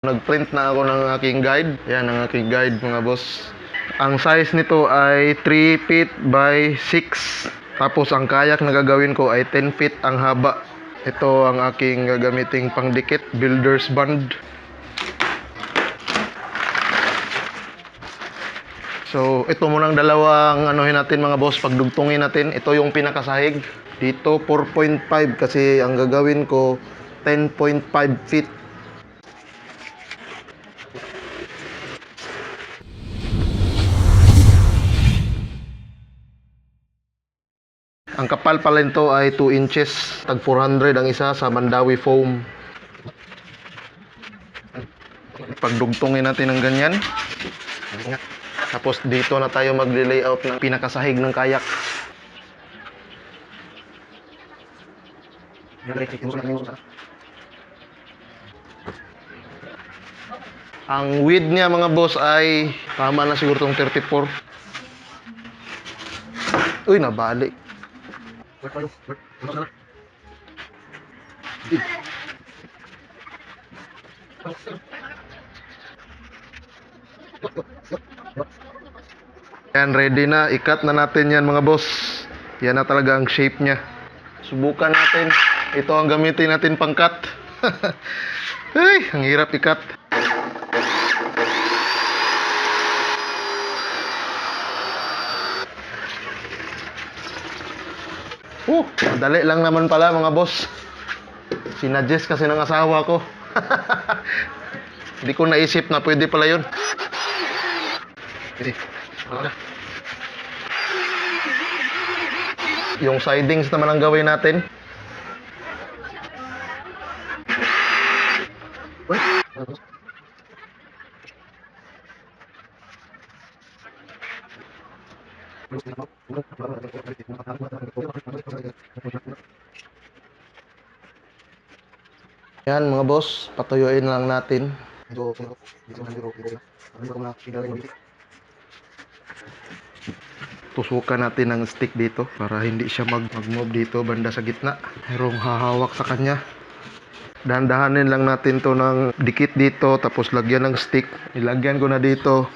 Nag-print na ako ng aking guide. Yan ang aking guide mga boss. Ang size nito ay 3 feet by 6. Tapos ang kayak na gagawin ko ay 10 feet ang haba. Ito ang aking gagamiting pangdikit, builder's band. So, ito munang dalawang anuhin natin mga boss, pagdugtungin natin. Ito yung pinakasahig. Dito 4.5 kasi ang gagawin ko 10.5 feet. Ang kapal pala nito ay 2 inches. Tag 400 ang isa sa Mandawi foam. Pagdugtungin natin ng ganyan. Tapos dito na tayo magli-layout ng pinakasahig ng kayak. Ang width niya mga boss ay tama na siguro tong 34. Uy, nabalik. Yan, ready na. Ikat na natin yan mga boss. Yan na talaga ang shape niya. Subukan natin. Ito ang gamitin natin pang cut. Ay, ang hirap ikat. Madali lang naman pala mga boss. Sinadjust kasi ng asawa ko. Hindi ko naisip na pwede pala yun. Yung sidings naman ang gawin natin. Yan mga boss, patuyuin lang natin. Tusukan natin ng stick dito para hindi siya mag-move dito banda sa gitna. Merong hahawak sa kanya. Dahan-dahanin lang natin to ng dikit dito, tapos lagyan ng stick. Ilagyan ko na dito.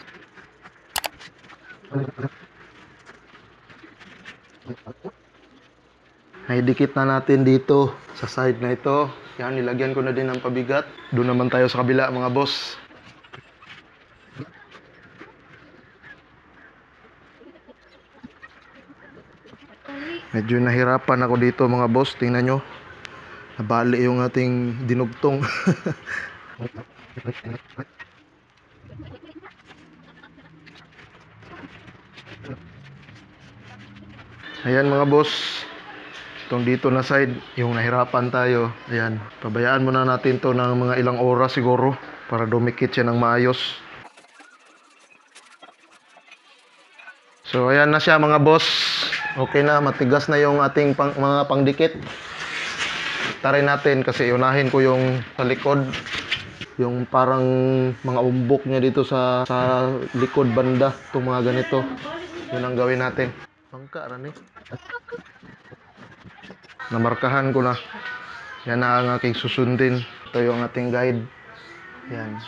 Naidikit na natin dito sa side na ito. Yan, nilagyan ko na din ng pabigat. Doon naman tayo sa kabila mga boss. Medyo nahirapan ako dito mga boss. Tingnan nyo. Nabali yung ating dinugtong. Ayan mga boss. Itong dito na side, yung nahirapan tayo. Ayan, pabayaan muna natin to ng mga ilang oras siguro para dumikit siya ng maayos. So ayan na siya mga boss. Okay na, matigas na yung ating mga pangdikit. Tarin natin kasi unahin ko yung sa likod. Yung parang mga umbok niya dito sa likod banda. Itong mga ganito. Yun ang gawin natin. Pangka, rani. Namarkahan ko na. Yan na ang aking susundin. Ito yung ating guide. Yan.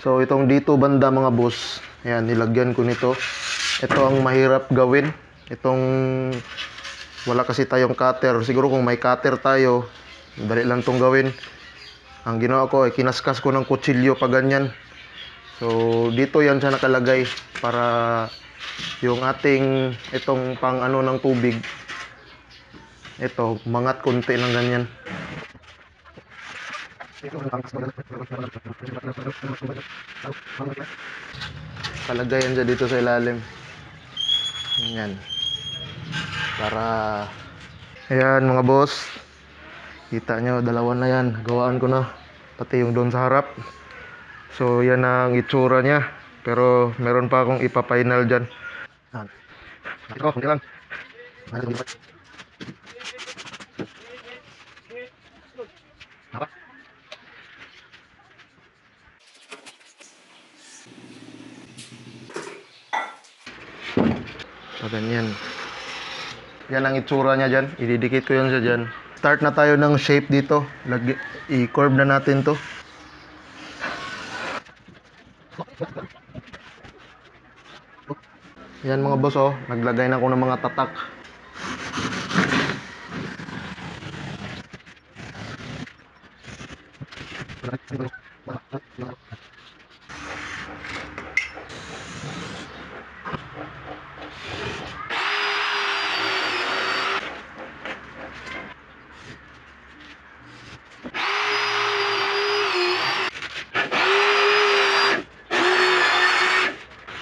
So itong dito banda mga boss. Yan, nilagyan ko nito. Ito ang mahirap gawin. Itong wala kasi tayong cutter. Siguro kung may cutter tayo, dali lang itong gawin. Ang ginawa ko ay kinaskas ko ng kutsilyo pa ganyan. So dito yan siya nakalagay para yung ating itong pang ano ng tubig, ito mangat konti ng ganyan. Kalagay yan siya dito sa ilalim. Yan. Para ayan mga boss, kita nyo dalawa na yan, gawaan ko na pati yung doon sa harap. So yan ang itsura niya, pero meron pa akong ipa-final dyan. Ito, hindi lang. So ganyan. Yan ang itsura niya dyan. Ididikit ko yan siya dyan. Start na tayo ng shape dito. I-curve na natin to. Yan mga boss, oh. Naglagay na ako ng mga tatak.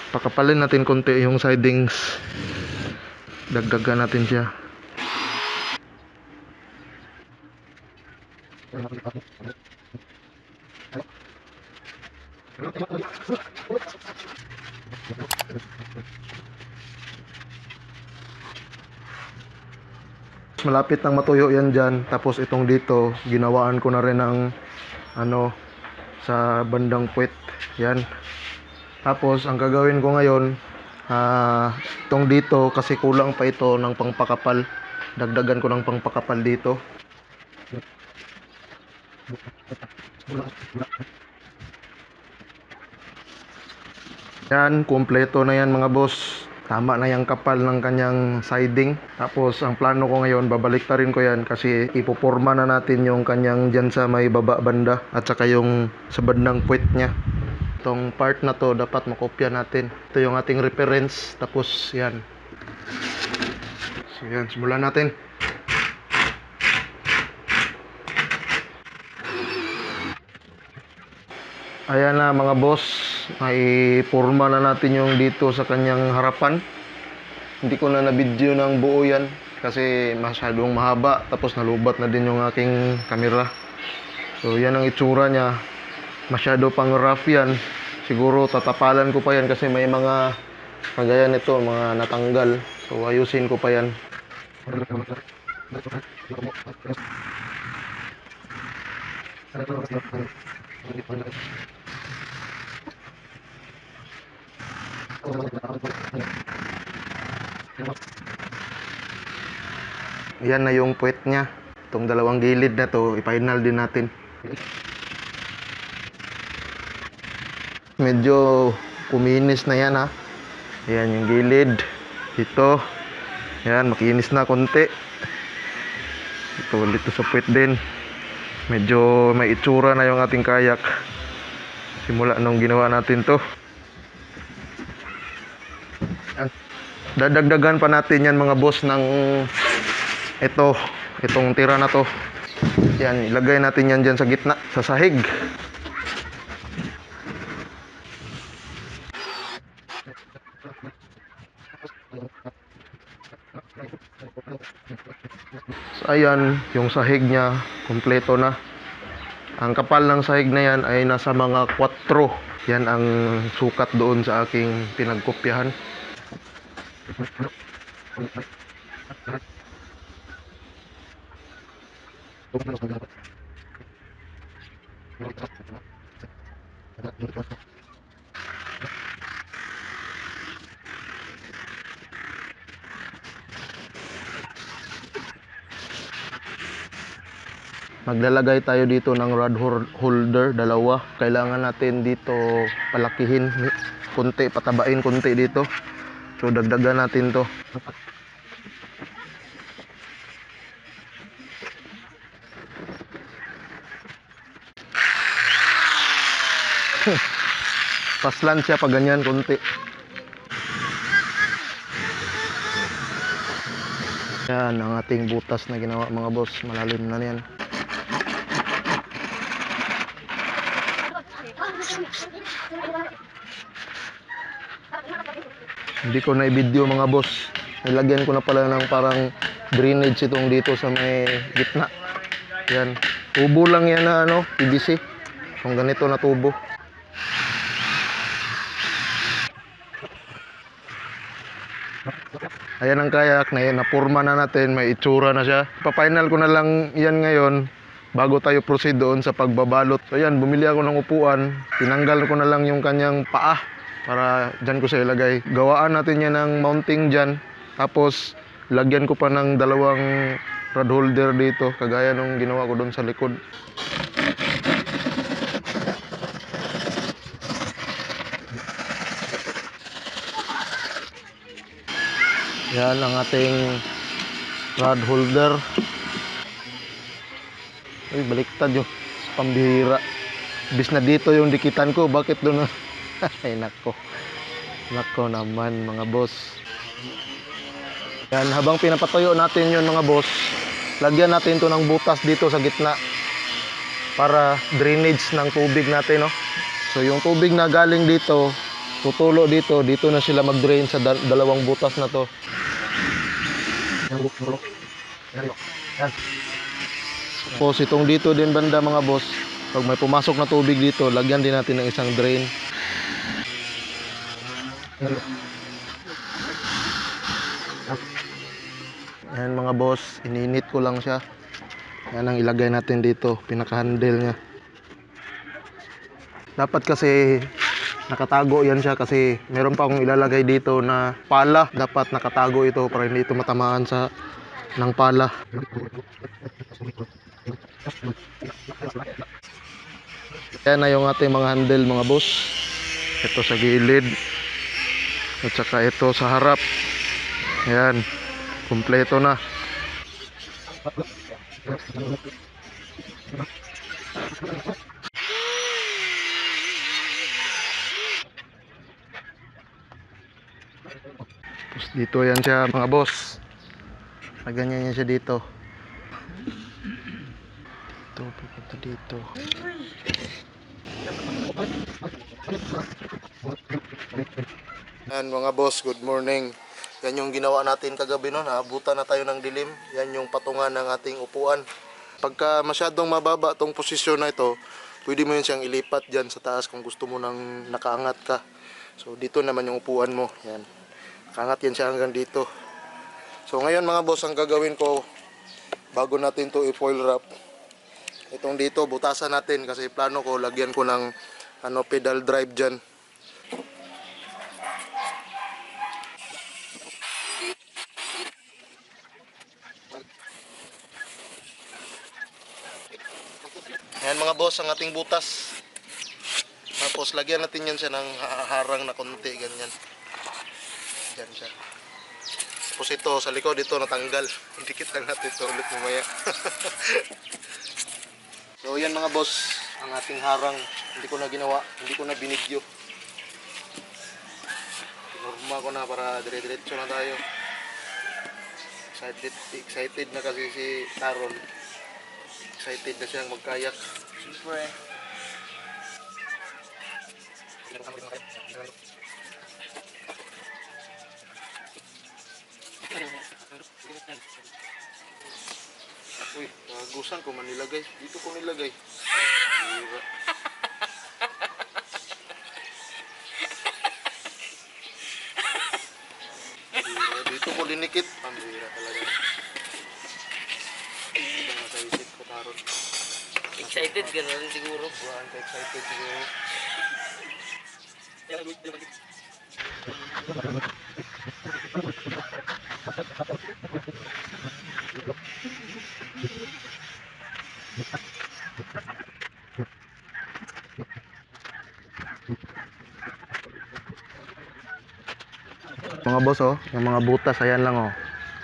Pakapalin natin konti yung sidings. Dagdagan natin siya. Malapit nang matuyo yan dyan. Tapos itong dito, ginawaan ko na rin ng sa bandang puwet. Yan. Tapos ang gagawin ko ngayon, itong dito kasi kulang pa ito ng pangpakapal. Dagdagan ko ng pangpakapal dito. Yan, kumpleto na yan mga boss. Tama na yung kapal ng kanyang siding. Tapos ang plano ko ngayon, babaliktarin ko yan kasi ipoporma na natin yung kanyang dyan sa may baba banda at saka yung sa bandang puwet niya. Itong part na to dapat makopya natin. Ito yung ating reference. Tapos yan. So yan, simulan natin. Ayan na mga boss, may forma na natin yung dito sa kanyang harapan. Hindi ko na na-video ng buo yan kasi masyadong mahaba, tapos nalubat na din yung aking camera. So yan ang itsura niya, masyado pang rough yan. Siguro tatapalan ko pa yan kasi may mga kagaya nito, mga natanggal. So ayusin ko pa yan. Yan na yung puwet niya. Itong dalawang gilid na to, i-final din natin. Medyo kuminis na yan ha. Ayan yung gilid. Ito. Ayan, makinis na konti. Ito ulit sa puwet din. Medyo may itsura na yung ating kayak. Simula nung ginawa natin to. Dadagdagan pa natin yan mga boss ng itong tira na to. Yan, ilagay natin yan dyan sa gitna, sa sahig. So ayan, yung sahig niya kompleto na. Ang kapal ng sahig na yan ay nasa mga 4. Yan ang sukat doon sa aking pinagkopyahan. Maglalagay tayo dito ng rod holder, dalawa. Kailangan natin dito palakihin konti, patabain konti dito. So dagdagan natin to. Paslan siya pag ganyan konti. Yan ang ating butas na ginawa mga boss. Malalim na yan. Hindi ko na i-video mga boss. Nilagyan ko na pala ng parang drainage itong dito sa may gitna. Yan. Tubo lang yan na PVC. Kung ganito na tubo. Ayan ang kayak na yan. Napurma na natin. May itsura na siya. Pa-final ko na lang yan ngayon bago tayo proceed doon sa pagbabalot. So yan, bumili ako ng upuan. Tinanggal ko na lang yung kanyang paa para dyan ko siya ilagay. Gawaan natin yan ng mounting dyan. Tapos lagyan ko pa ng dalawang rod holder dito, kagaya nung ginawa ko doon sa likod. Yan ang ating rod holder. Ay, baliktad yun. Pambihira. Bis na dito yung dikitan ko. Bakit doon? Ay, nako. Nako naman, mga boss. Yan, habang pinapatuyo natin yun, mga boss, lagyan natin to ng butas dito sa gitna para drainage ng tubig natin, no? So, yung tubig na galing dito, tutulo dito. Dito na sila mag-drain sa dalawang butas na to. Tapos itong dito din banda, mga boss, pag may pumasok na tubig dito, lagyan din natin ng isang drain. Yan, mga boss, ininit ko lang siya. Yan ang ilagay natin dito, pinaka-handle nya. Dapat kasi nakatago yan siya kasi meron pa akong ilalagay dito na pala. Dapat nakatago ito para hindi ito matamaan ng pala. Yan na yung ating mga handle, mga boss. Ito sa gilid at saka ito sa harap. Yan, kumpleto na. Tapos dito yan siya, mga boss. Ganyan yan siya dito. Ito, pupunta dito. Yan, mga boss, good morning. Yan yung ginawa natin kagabi noon. Abutan na tayo ng dilim. Yan yung patungan ng ating upuan. Pagka masyadong mababa tong posisyon na ito, pwede mo yun siyang ilipat dyan sa taas kung gusto mo nang nakaangat ka. So dito naman yung upuan mo. Yan. Nakaangat yan siya hanggang dito. So ngayon, mga boss, ang gagawin ko bago natin to i-foil wrap, itong dito butasan natin kasi plano ko lagyan ko ng pedal drive dyan. Ayan, mga boss, ang ating butas. Tapos lagyan natin yan siya ng harang na konti, ganyan. Diyan siya. Tapos ito sa likod, ito natanggal. Dikit lang natin ito ulit mamaya. So yan, mga boss, ang ating harang. Hindi ko na ginawa, hindi ko na binidyo. Norma ko na para dire-diretso na tayo. Excited na kasi si Taron. Excited na siyang magkayak. Siyempre. Uy, nagusan ko man nilagay. Dito ko nilagay. Diba? Dito ko dinikit. Pambira talaga. Ito nga sa isip ko, Taron. Excited ka na rin siguro. Buwan ka excited siguro. Mga boss, oh, yung mga butas, ayan lang, oh,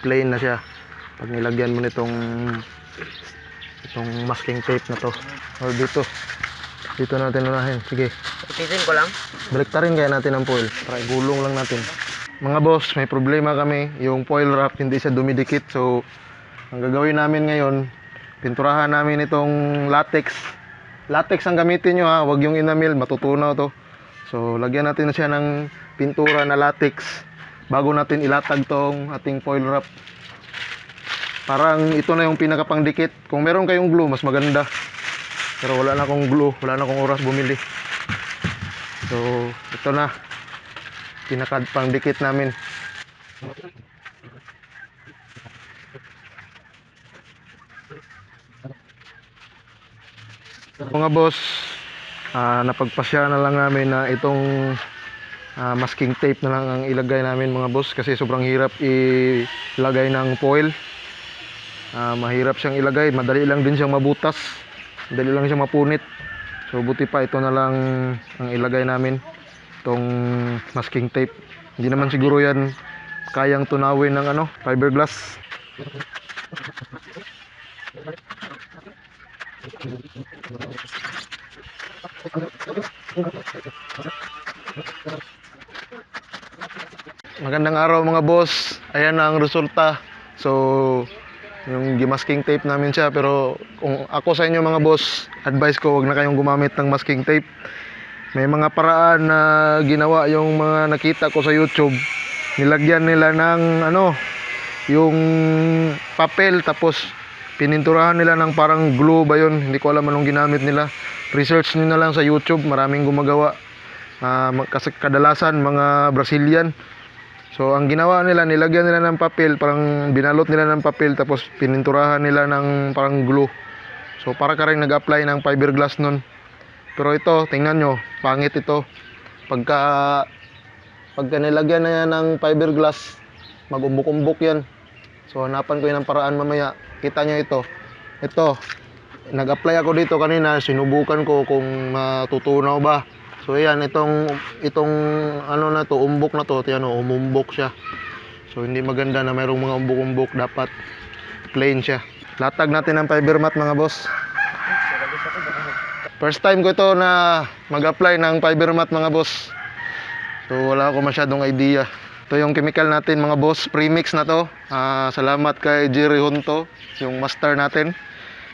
plain na siya. Pag nilagyan mo nitong masking tape na to, or dito natin unahin. Sige, Itisin ko lang. baliktarin kaya natin ang foil para igulong lang natin. Mga boss, may problema kami. Yung foil wrap hindi siya dumidikit. So ang gagawin namin ngayon, pinturahan namin itong latex. Latex ang gamitin nyo, ha, wag yung enamel, matutunaw to. So lagyan natin na siya ng pintura na latex bago natin ilatag tong ating foil wrap. Parang ito na yung pinakapangdikit. Kung meron kayong glue, mas maganda. Pero wala na akong glue, wala na akong oras bumili. So ito na, pinakapangdikit namin. Mga boss, napagpasya na lang namin na itong masking tape na lang ang ilagay namin, mga boss, kasi sobrang hirap lagay ng foil. Mahirap siyang ilagay, madali lang din siyang mabutas, madali lang siyang mapunit. So buti pa ito na lang ang ilagay namin, itong masking tape. Hindi naman siguro yan kayang tunawin ng fiberglass. Magandang araw mga boss. Ayan ang resulta. So yung gimasking tape namin siya, pero kung ako sa inyo mga boss, advice ko wag na kayong gumamit ng masking tape. May mga paraan na ginawa yung mga nakita ko sa YouTube. Nilagyan nila ng yung papel, tapos pininturahan nila ng parang glue ba yun, hindi ko alam anong ginamit nila. Research nyo na lang sa YouTube, maraming gumagawa. Kasi kadalasan mga Brazilian. So ang ginawa nila, nilagyan nila ng papel, parang binalot nila ng papel, tapos pininturahan nila ng parang glue. So para ka rin nag-apply ng fiberglass nun. Pero ito, tingnan nyo, pangit ito. Pagka nilagyan na yan ng fiberglass, mag-umbok-umbok yan. So hanapan ko yun ng paraan mamaya. Kita nyo ito. Ito, nag-apply ako dito kanina, sinubukan ko kung matutunaw ba. So ayan, itong na to, umbok na to, tiyan o, umumbok siya. So hindi maganda na mayroong mga umbok-umbok, dapat plain siya. Latag natin ang fiber mat mga boss. First time ko ito na mag-apply ng fiber mat mga boss. So wala ako masyadong idea. Ito yung chemical natin mga boss, premix na to. Salamat kay Jerry Hunto, yung master natin.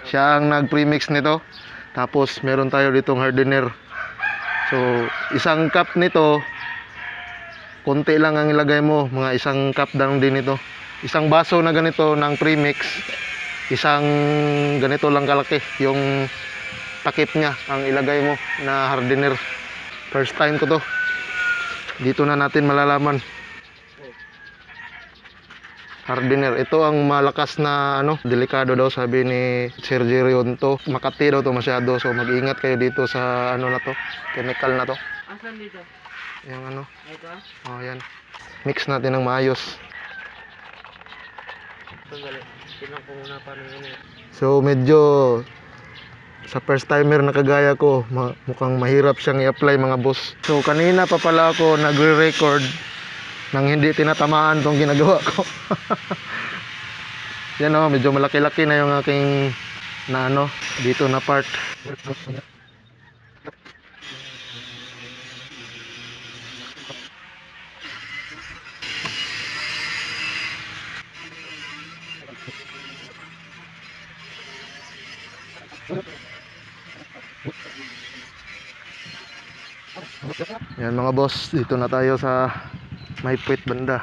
Siya ang nag-premix nito. Tapos meron tayo ditong hardener. So, isang cup nito, konti lang ang ilagay mo, mga isang cup lang din ito. Isang baso na ganito ng premix, isang ganito lang kalaki, yung takip niya ang ilagay mo na hardener. First time ko to. Dito na natin malalaman. Hardener, ito ang malakas na delikado daw, sabi ni Sir Jerry Hunto. Makati daw to masyado, so mag-ingat kayo dito sa na to, chemical na to. Asan dito? Yung Ito? oh yan. Mix natin ng maayos. Sandali. Tingnan ko muna paano yun eh. So medyo sa first timer na kagaya ko, mukhang mahirap siyang i-apply mga boss. So kanina pa pala ako nagre-record nang hindi tinatamaan tong ginagawa ko. Yan medyo malaki-laki na yung aking dito na part. Yan mga boss, dito na tayo sa may puwet banda.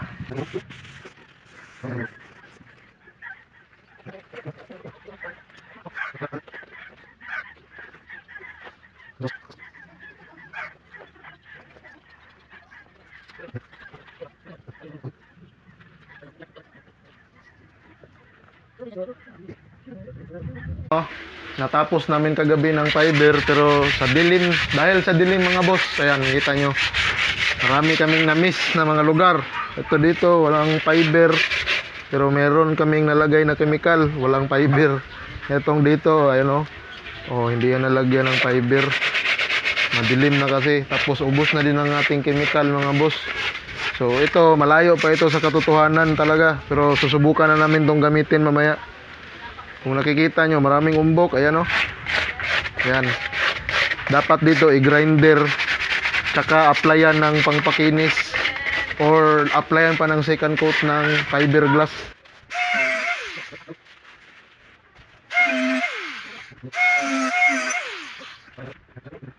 Natapos namin kagabi ng fiber, pero sa dilim, dahil sa dilim mga boss, ayan, kita nyo, marami kaming na-miss na mga lugar. Ito dito, walang fiber, pero meron kaming nalagay na chemical, walang fiber. Itong dito, ayun hindi yan nalagyan ng fiber. Madilim na kasi, tapos ubos na din ang ating chemical mga boss. So ito, malayo pa ito sa katotohanan talaga, pero susubukan na namin tong gamitin mamaya. Kung nakikita nyo, maraming umbok, ayan ayan. Dapat dito i-grinder, tsaka applyan ng pangpakinis, or applyan pa ng second coat ng fiberglass.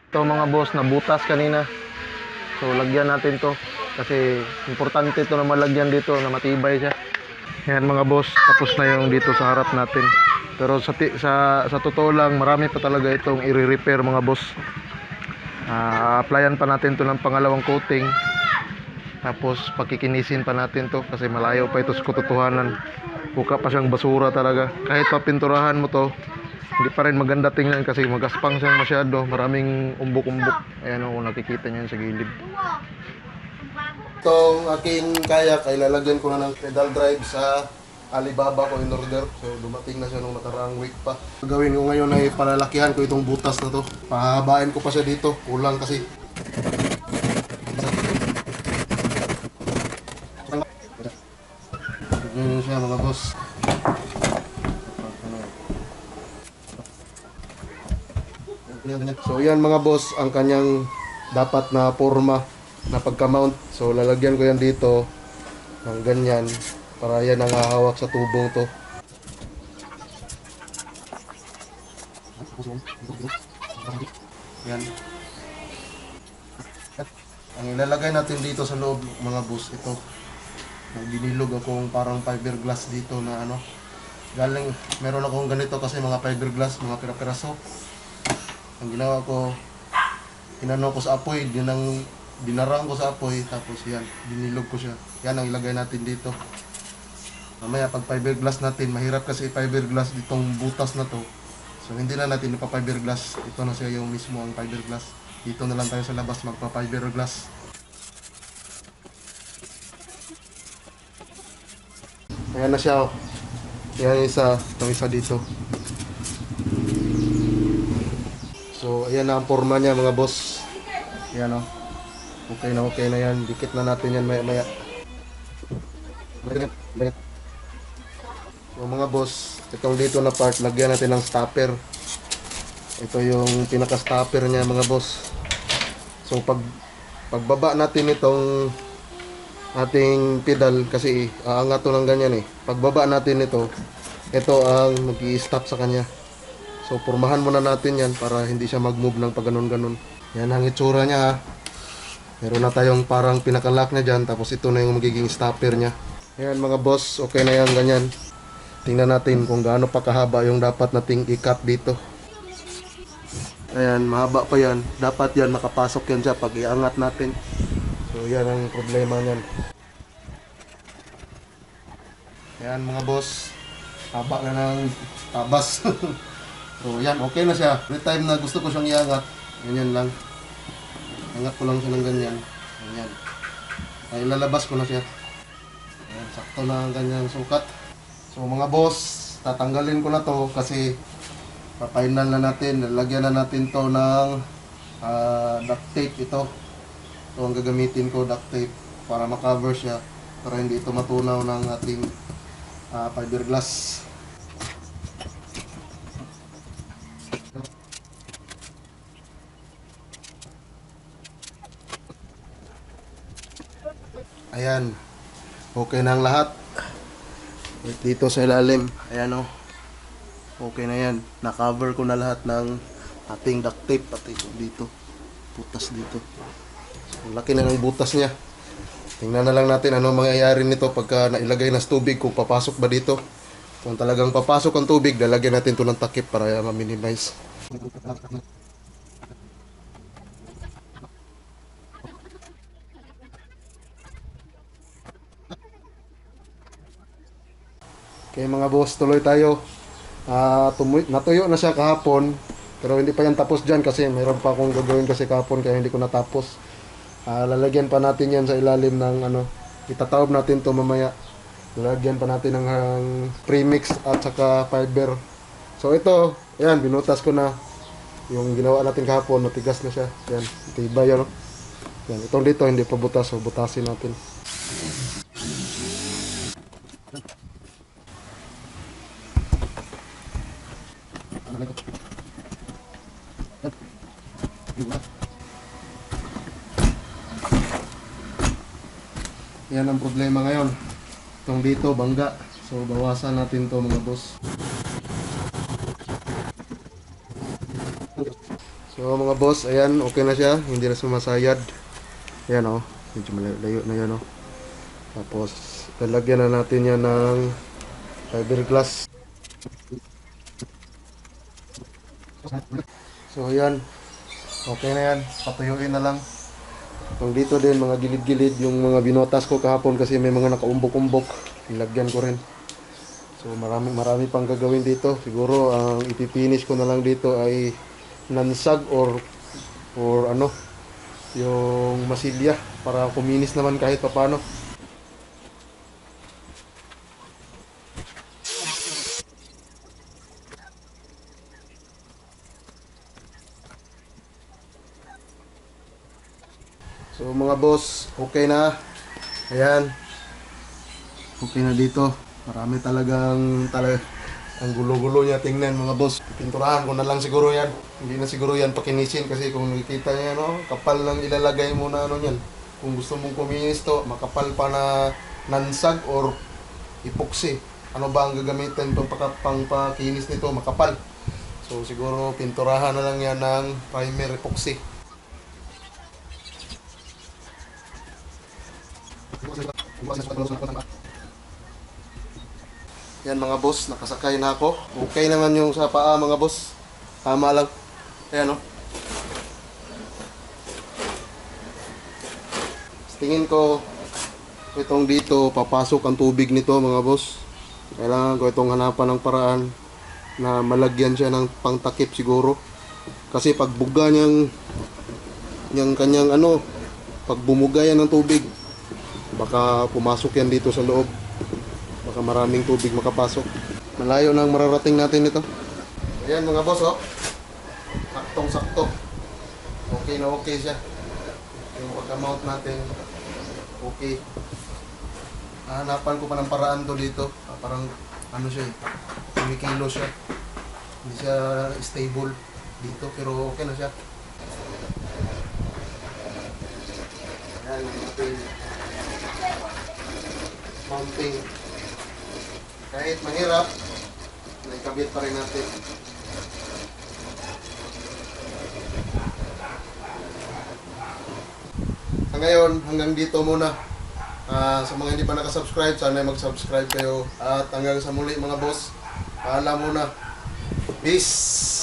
Ito mga boss, nabutas kanina. So lagyan natin to, kasi importante to na malagyan dito, na matibay siya. Yan mga boss, tapos na yung dito sa harap natin. Pero sa totoo lang, marami pa talaga itong i-repair mga boss. Applyan pa natin to ng pangalawang coating. Tapos pakikinisin pa natin to, kasi malayo pa ito sa katotohanan. Buka pa siyang basura talaga. Kahit papinturahan mo to, hindi pa rin maganda tingnan, kasi magaspang siyang masyado. Maraming umbok-umbok. Ayan kung nakikita nyo sa gilid. Itong aking kayak ay lalagyan ko na ng pedal drive sa Alibaba ko in order. So dumating na siya nung nakaraang week pa. Gagawin ko ngayon ay palalakihan ko itong butas na to. Pahabain ko pa siya dito. Kulang kasi. Ganyan siya mga boss. So yan mga boss ang kanyang dapat na forma na pagka-mount. So lalagyan ko yan dito ng ganyan para yan ang hahawak sa tubong to. Yan. Ang ilalagay natin dito sa loob mga boss, ito. Binilog akong parang fiberglass dito na ano. Galing, meron akong ganito kasi mga fiberglass, mga pira-piraso. Ang ginawa ko, inano ko sa apoy, dinarang ko sa apoy, tapos yan, binilog ko siya. Yan ang ilagay natin dito. Mamaya pag fiberglass natin, mahirap kasi fiberglass ditong butas na to. So hindi na natin ipa-fiberglass. Ito na siya yung mismo ang fiberglass. Dito na lang tayo sa labas magpa-fiberglass. Ayan na siya. Ayan yung isa dito. So ayan na ang forma niya mga boss. Ayan o. Okay na yan. Dikit na natin yan maya. So mga boss, itong dito na part, lagyan natin ng stopper. Ito yung pinaka-stopper niya mga boss. So pagbaba natin itong ating pedal, kasi aangat to ng ganyan eh. Pagbaba natin ito ang mag-i-stop sa kanya. So pormahan muna natin yan para hindi siya mag-move ng pagganon-ganon. Yan ang itsura niya. Meron na tayong parang pinaka-lock niya dyan, tapos ito na yung magiging stopper niya. Ayan mga boss, okay na yan ganyan. Tingnan natin kung gaano pa kahaba yung dapat nating i-cut dito. Ayan, mahaba pa yan. Dapat yan, makapasok yan siya pag iangat natin. So yan ang problema niyan. Ayan mga boss, haba na ng tabas. So yan, okay na siya. Every time na gusto ko siyang iangat, ganyan lang. Angat ko lang siya ng ganyan. Ganyan. Ay lalabas ko na siya. Ayan, sakto na ang ganyang sukat. So mga boss, tatanggalin ko na to kasi papainal na natin. Lalagyan na natin to ng duct tape ito. Ito ang gagamitin ko, duct tape, para makover siya, para hindi ito matunaw ng ating fiberglass. Ayan, okay na ang lahat. Dito sa ilalim, ayan o. Okay na yan. Na-cover ko na lahat ng ating duct tape, pati dito. Butas dito. So, laki na ng butas niya. Tingnan na lang natin ano mangyayari nito pagka nailagay na sa tubig, kung papasok ba dito. Kung talagang papasok ang tubig, lalagyan natin ito ng takip para ma-minimize. Okay mga boss, tuloy tayo. Natuyo na siya kahapon, pero hindi pa yan tapos dyan kasi mayroon pa akong gagawin kasi kahapon kaya hindi ko natapos. Lalagyan pa natin yan sa ilalim ng itataob natin to mamaya. Lalagyan pa natin ng premix at saka fiber. So ito, ayan, binutas ko na yung ginawa natin kahapon, matigas na siya. Yan, tibay yan. Yan, itong dito hindi pa butas, so butasin natin. Yan ang problema ngayon. Itong dito, bangga. So, bawasan natin to mga boss. So, mga boss, ayan, okay na siya. Hindi na sumasayad. Ayan o. Medyo malayo na yan o. Tapos, lalagyan na natin yan ng fiberglass. So, ayan. Okay na yan. Patuyuin na lang. Itong dito din, mga gilid-gilid, yung mga binotas ko kahapon kasi may mga nakaumbok-umbok. Ilagyan ko rin. So marami pang gagawin dito. Siguro ang ipipinish ko na lang dito ay nansag or yung masilya para kuminis naman kahit papano. So mga boss, okay na. Ayan. Okay na dito. Marami talaga ang gulo-gulo niya tingnan mga boss. Pinturahan ko na lang siguro yan. Hindi na siguro yan pakinisin kasi kung nakikita niya no, kapal lang ilalagay mo na ano yan. Kung gusto mong kuminis to, makapal pa na nansag or epoxy. Ano ba ang gagamitin pang pakinis nito? Makapal. So siguro pinturahan na lang yan ng primer epoxy. Yan mga boss, nakasakay na ako. Okay naman yung sa paa mga boss. Tama lang. Ayan o. Tingin ko itong dito, papasok ang tubig nito mga boss. Kailangan ko itong hanapan ng paraan na malagyan siya ng pangtakip siguro. Kasi pag buga niyang kanyang ano, pag bumuga yan ng tubig, baka pumasok yan dito sa loob. Baka maraming tubig makapasok. Malayo nang mararating natin ito. Ayan mga boss oh. Saktong-sakto. Okay na okay siya. Yung pagka-mount natin, okay. Hanapan ko pa ng paraan to dito. Parang ano siya eh. Kumikilo siya. Hindi siya stable dito pero okay na siya. Ayan ang ating mounting. Kahit mahirap, naikabit pa rin natin. Sa ngayon, hanggang dito muna. Sa mga hindi pa nakasubscribe, sana mag-subscribe kayo. At hanggang sa muli mga boss, paalam muna. Peace!